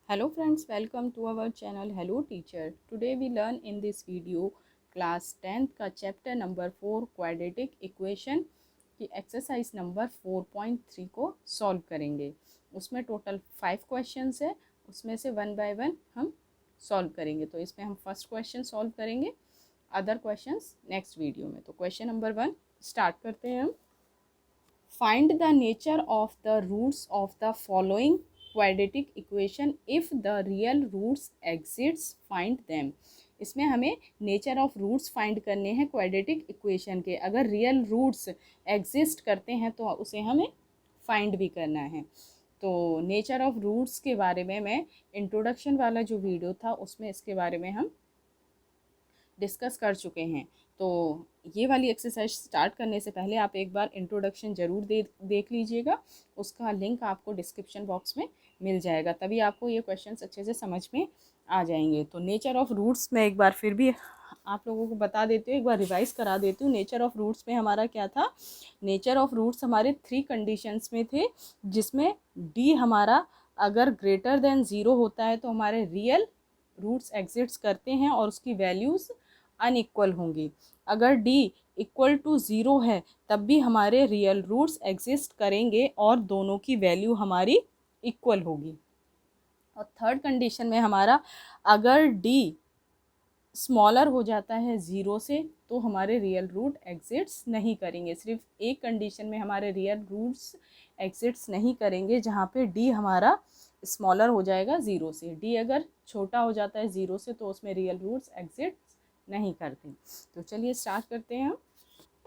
Hello friends, welcome to our channel Hello Teacher. Today we learn in this video class 10th का chapter number 4 quadratic equation की exercise number 4.3 को solve करेंगे। उसमें total 5 questions है, उसमें से one by one हम solve करेंगे। तो इसमें हम फर्स्ट क्वेश्चन सॉल्व करेंगे, अदर क्वेश्चंस नेक्स्ट वीडियो में। तो क्वेश्चन नंबर 1 स्टार्ट करते हैं हम। Find the nature of the roots of the following quadratic equation. If the real roots exists, find them. इसमें हमें नेचर ऑफ रूट्स फाइंड करने हैं क्वाड्रेटिक इक्वेशन के। अगर रियल रूट्स एग्जिस्ट करते हैं तो उसे हमें फाइंड भी करना है। तो नेचर ऑफ रूट्स के बारे में मैं इंट्रोडक्शन वाला जो वीडियो था उसमें इसके बारे में हम डिस्कस कर चुके हैं। तो ये वाली एक्सरसाइज स्टार्ट करने से पहले आप एक बार इंट्रोडक्शन ज़रूर देख लीजिएगा। उसका लिंक आपको डिस्क्रिप्शन बॉक्स में मिल जाएगा, तभी आपको ये क्वेश्चंस अच्छे से समझ में आ जाएंगे। तो नेचर ऑफ रूट्स में एक बार फिर भी आप लोगों को बता देती हूँ, एक बार रिवाइज करा देती हूँ। नेचर ऑफ रूट्स में हमारा क्या था? नेचर ऑफ रूट्स हमारे 3 कंडीशंस में थे, जिसमें डी हमारा अगर ग्रेटर देन 0 होता है तो हमारे रियल रूट्स एग्जिस्ट करते हैं और उसकी वैल्यूज़ अनइक्वल होंगी। अगर डी इक्वल टू 0 है तब भी हमारे रियल रूट्स एग्जिस्ट करेंगे और दोनों की वैल्यू हमारी इक्वल होगी। और थर्ड कंडीशन में हमारा अगर डी स्मॉलर हो जाता है 0 से तो हमारे रियल रूट एग्जिट्स नहीं करेंगे। सिर्फ एक कंडीशन में हमारे रियल रूट्स एग्जिट्स नहीं करेंगे, जहाँ पे डी हमारा स्मॉलर हो जाएगा 0 से। डी अगर छोटा हो जाता है 0 से तो उसमें रियल रूट्स एग्जिट्स नहीं करते। तो चलिए स्टार्ट करते हैं हम।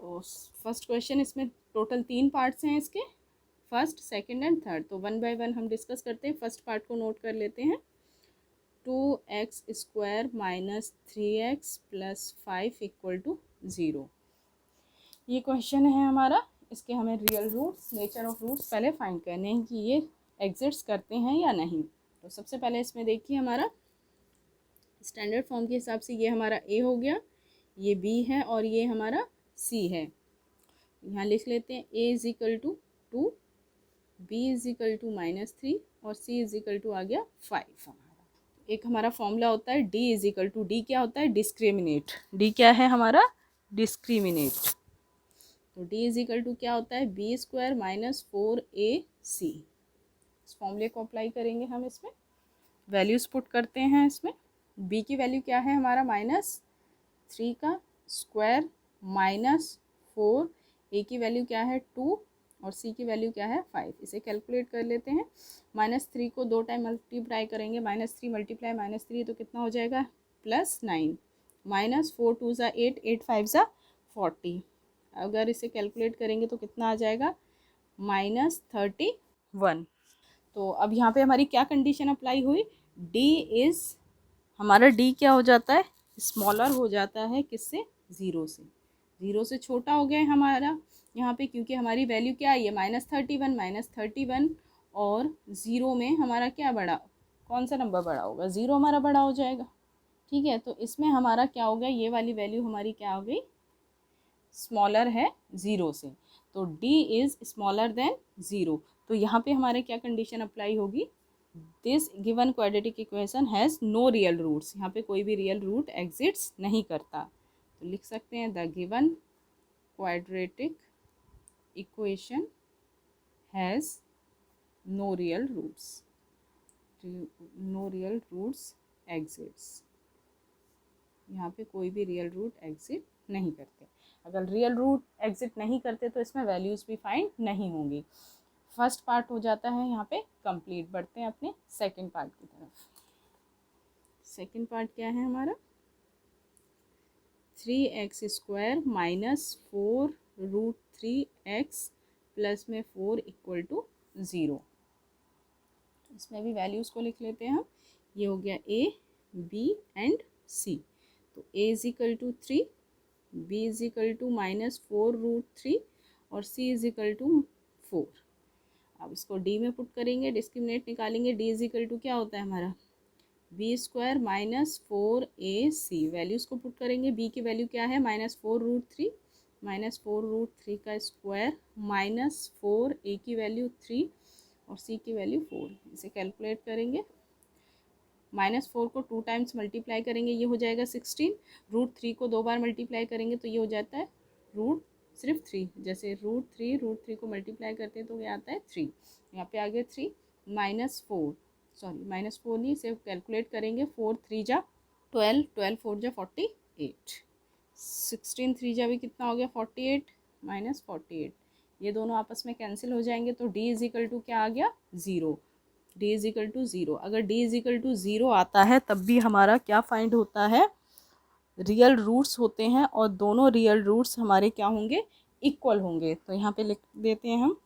तो फर्स्ट क्वेश्चन, इसमें टोटल 3 पार्ट्स हैं इसके, फर्स्ट सेकंड एंड थर्ड। तो वन बाय वन हम डिस्कस करते हैं। फर्स्ट पार्ट को नोट कर लेते हैं। 2x² minus 3x plus 5 equal to 0। ये क्वेश्चन है हमारा। इसके हमें real roots, nature of roots पहले फाइंड करने हैं कि ये एग्जिस्ट करते हैं या नहीं। तो सबसे पहले इसमें देखिए, हमारा स्टैंडर्ड फॉर्म के हिसाब से ये हमारा a हो गया, ये b है और ये हमारा c है। यहाँ लिख लेते हैं a is equal to 2, b is equal to -3 और c इज इक्वल टू आ गया 5 हमारा। एक हमारा फॉर्मूला होता है d is equal to, D क्या होता है? डिस्क्रिमिनेट। डी क्या है हमारा? डिस्क्रिमिनेट। तो d इज इक्वल टू क्या होता है? b² minus 4ac। इस फॉर्मूले को अप्लाई करेंगे हम इसमें, वैल्यूज पुट करते हैं इसमें। b की वैल्यू क्या है हमारा? -3 का स्क्वायर माइनस 4, a की वैल्यू क्या है? 2 और c की वैल्यू क्या है? 5। इसे कैलकुलेट कर लेते हैं। -3 को 2 टाइम मल्टीप्लाई करेंगे, -3 मल्टीप्लाई -3 तो कितना हो जाएगा? +9 माइनस 4 2 ज़ा 8, 8 5 ज़ा 40। अगर इसे कैलकुलेट करेंगे तो कितना आ जाएगा? -31। तो अब यहाँ पे हमारी क्या कंडीशन अप्लाई हुई? डी इज़, हमारा डी क्या हो जाता है? स्मॉलर हो जाता है किससे? 0 से। 0 से छोटा हो गया है हमारा यहाँ पे, क्योंकि हमारी वैल्यू क्या आई है? -31 और 0 में हमारा क्या बड़ा, कौन सा नंबर बड़ा होगा? 0 हमारा बड़ा हो जाएगा। ठीक है, तो इसमें हमारा क्या हो गया? ये वाली वैल्यू हमारी क्या हो गई? स्मॉलर है 0 से। तो d इज़ स्मॉलर देन 0। तो यहाँ पे हमारे क्या कंडीशन अप्लाई होगी? This given quadratic equation has no real roots. यहाँ पे कोई भी रियल रूट एग्जिट्स नहीं करता। तो लिख सकते हैं the given quadratic equation has no real roots, no real roots exists. यहाँ पे कोई भी रियल रूट एग्जिट नहीं करते। अगर रियल रूट एग्जिट नहीं करते तो इसमें वैल्यूज़ भी फाइंड नहीं होंगी। फर्स्ट पार्ट हो जाता है यहाँ पे कंप्लीट। बढ़ते हैं अपने सेकंड पार्ट की तरफ। सेकंड पार्ट क्या है हमारा? 3x² माइनस 4√3x प्लस में 4 इक्वल टू 0। इसमें भी वैल्यूज़ को लिख लेते हैं हम। ये हो गया a, b एंड c। तो a is equal to 3, b is equal to -4√3 और c इज इक्वल टू 4। अब इसको d में पुट करेंगे, डिस्क्रिमिनेट निकालेंगे। d इज इक्वल टू क्या होता है हमारा? b² minus 4ac। वैल्यूज़ को पुट करेंगे। b की वैल्यू क्या है? -4√3, -4√3 का स्क्वायर -4, a की वैल्यू 3 और c की वैल्यू 4। इसे कैलकुलेट करेंगे -4 को 2 टाइम्स मल्टीप्लाई करेंगे, ये हो जाएगा 16। √3 को 2 बार मल्टीप्लाई करेंगे तो ये हो जाता है सिर्फ 3। जैसे √3 को मल्टीप्लाई करते हैं तो ये आता है 3। यहाँ पे आ गया 3 -4, सॉरी -4 नहीं, सिर्फ कैलकुलेट करेंगे। 4 3 जा 12, 12 4 जा 48, 16 3 जा भी कितना हो गया 48 -48। ये दोनों आपस में कैंसिल हो जाएंगे तो d इज इक्वल टू क्या आ गया 0। d इज इक्वल टू 0, अगर d इज इक्वल टू 0 आता है तब भी हमारा क्या फाइंड होता है, रियल रूट्स होते हैं और दोनों रियल रूट्स हमारे क्या होंगे, इक्वल होंगे। तो यहाँ पे लिख देते हैं हम,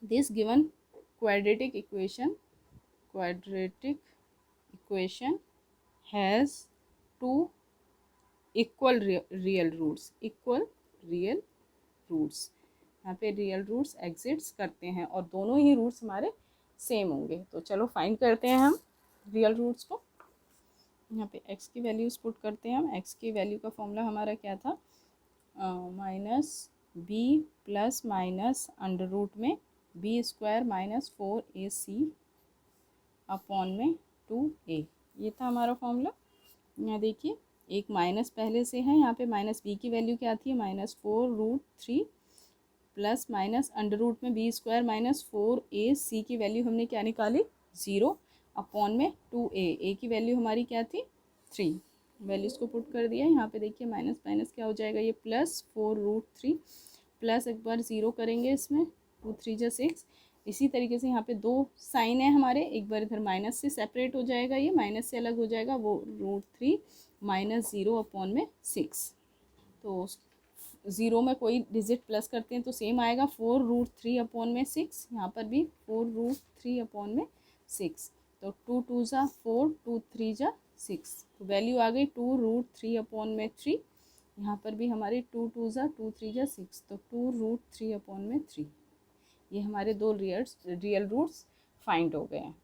this given quadratic equation has 2 equal real roots, यहाँ पे रियल रूट्स एग्जिस्ट करते हैं और दोनों ही रूट्स हमारे सेम होंगे। तो चलो फाइंड करते हैं हम रियल रूट्स को। यहाँ पे x की वैल्यूज पुट करते हैं हम। x की वैल्यू का फॉर्मूला हमारा क्या था, -b plus minus under root में b² -4ac अपॉन में 2a, ये था हमारा फॉर्मूला। यहाँ देखिए एक माइनस पहले से है, यहाँ पे -b की वैल्यू क्या आती है -4√3 प्लस माइनस अंडर रूट में b² -4ac की वैल्यू हमने क्या निकाली 0 अपॉन में 2a की वैल्यू हमारी क्या थी 3। वैल्यूज़ को पुट कर दिया। यहाँ पे देखिए माइनस माइनस क्या हो जाएगा, ये +4√3 प्लस एक बार 0 करेंगे इसमें, 2 3 जा 6। इसी तरीके से यहाँ पे 2 साइन है हमारे, एक बार इधर माइनस से सेपरेट हो जाएगा, ये माइनस से अलग हो जाएगा, वो √3 -0 अपॉन में 6। तो 0 में कोई डिजिट प्लस करते हैं तो सेम आएगा, 4√3 अपॉन में 6। यहाँ पर भी 4√3 अपॉन में 6। तो 2 2 जा 4, 2 3 जा 6, तो वैल्यू आ गई 2√3 अपॉन में 3। यहाँ पर भी हमारी 2 2 जा 2 3 जा 6, तो 2√3 अपॉन में 3। ये हमारे दो रियल रूट्स फाइंड हो गए हैं।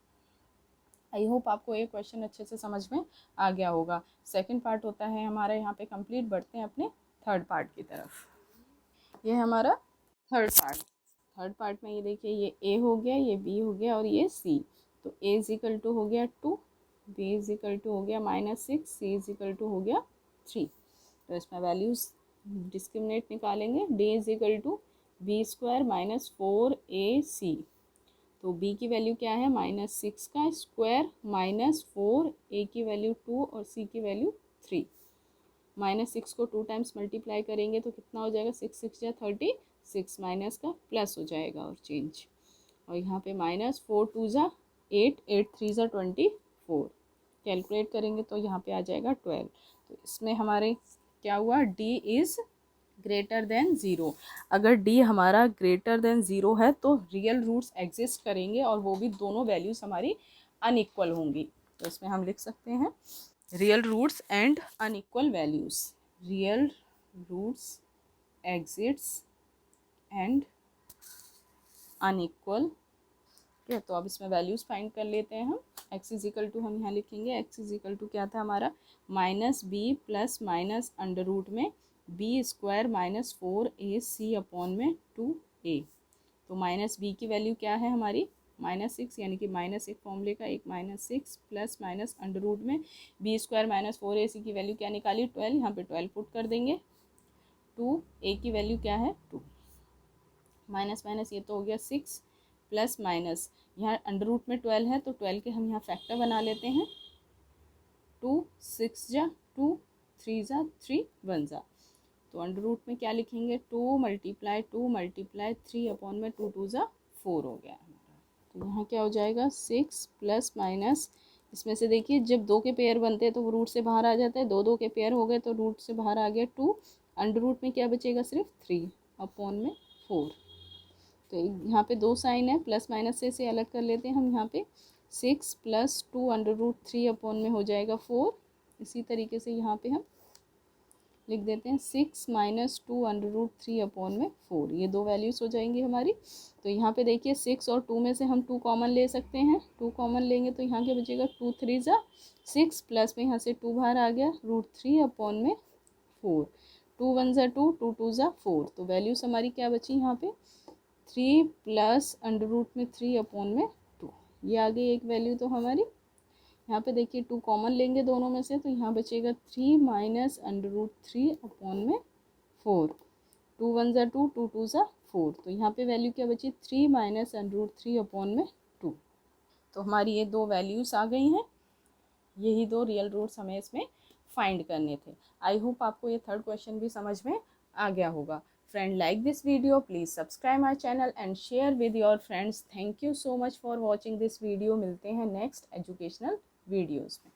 आई होप आपको ये क्वेश्चन अच्छे से समझ में आ गया होगा। सेकंड पार्ट होता है हमारा यहाँ पे कंप्लीट। बढ़ते हैं अपने थर्ड पार्ट की तरफ। ये है हमारा थर्ड पार्ट में ये देखिए, ये ए हो गया, ये बी हो गया और ये सी। तो ए इज इक्वल टू हो गया 2, बी इज इक्वल टू हो गया -6, सी इज इक्वल टू हो गया 3। तो इसमें वैल्यूज़ डिस्क्रिमिनेट निकालेंगे। D is equal to b² -4ac। तो b की वैल्यू क्या है -6 का स्क्वायर -4, a की वैल्यू 2 और c की वैल्यू 3। -6 को 2 टाइम्स मल्टीप्लाई करेंगे तो कितना हो जाएगा, 6 6 जा 36, माइनस का प्लस हो जाएगा और चेंज। और यहाँ पे -4 2 जा 8, 8 3 जा 24, कैलकुलेट करेंगे तो यहाँ पे आ जाएगा 12। तो इसमें हमारे क्या हुआ, d इज़ ग्रेटर देन 0। अगर d हमारा ग्रेटर देन 0 है तो रियल रूट्स एग्जिस्ट करेंगे और वो भी दोनों वैल्यूज़ हमारी अनइक्वल होंगी। तो इसमें हम लिख सकते हैं real roots and unequal values, real roots exists and unequal. ठीक है, तो अब इसमें वैल्यूज़ फाइंड कर लेते हैं हम। x इज इक्वल टू हम यहाँ लिखेंगे, x इज इक्वल टू क्या था हमारा -b plus minus under root में b² -4ac अपॉन में 2a। तो -b की वैल्यू क्या है हमारी -6, यानी कि -1 फॉर्मूले का एक -6 प्लस माइनस अंडर रूट में b² -4ac की वैल्यू क्या निकाली 12। यहाँ पे 12 पुट कर देंगे। 2a की वैल्यू क्या है 2, माइनस माइनस ये तो हो गया 6 प्लस माइनस, यहाँ अंडर रूट में 12 है तो 12 के हम यहाँ फैक्टर बना लेते हैं। 2 6 जा 2, 3 जा 3, 1 जा। तो अंडर रूट में क्या लिखेंगे 2 मल्टीप्लाई 3 अपॉन में 2 2 जा 4 हो गया हमारा। तो यहाँ क्या हो जाएगा 6 प्लस माइनस, इसमें से देखिए जब 2 के पेयर बनते हैं तो वो रूट से बाहर आ जाता है, 2 2 के पेयर हो गए तो रूट से बाहर आ गया 2। अंडर रूट में क्या बचेगा सिर्फ 3 अपॉन में 4। तो यहाँ पे 2 साइन है, प्लस माइनस से अलग कर लेते हैं हम। यहाँ पे 6 प्लस 2 अंडर रूट 3 अपॉन में हो जाएगा 4। इसी तरीके से यहाँ पे हम लिख देते हैं 6 माइनस 2 अंडर रूट 3 अपॉन में 4। ये दो वैल्यूज़ हो जाएंगी हमारी। तो यहाँ पे देखिए 6 और 2 में से हम 2 कॉमन ले सकते हैं। 2 कॉमन लेंगे तो यहाँ क्या बचेगा 2 3 जा 6 प्लस में यहाँ से 2 बाहर आ गया √3 अपॉन में 4। 2 1 जा 2, 2 2 जा 4। तो वैल्यूज़ हमारी क्या बची यहाँ पे 3 प्लस अंडर रूट में 3 अपॉन में 2। ये आ गई एक वैल्यू तो हमारी। यहाँ पे देखिए 2 कॉमन लेंगे दोनों में से, तो यहाँ बचेगा 3 माइनस √3 अपॉन में 4। 2 1 ज़ा 2, 2 2 ज़ा 4, तो यहाँ पे वैल्यू क्या बची 3 माइनस √3 अपॉन में 2। तो हमारी ये दो वैल्यूज़ आ गई हैं। यही दो रियल रूट्स हमें इसमें फाइंड करने थे। आई होप आपको ये थर्ड क्वेश्चन भी समझ में आ गया होगा। Friend, like this video, please subscribe my channel and share with your friends. Thank you so much for watching this video. मिलते हैं नेक्स्ट एजुकेशनल वीडियोज़ में।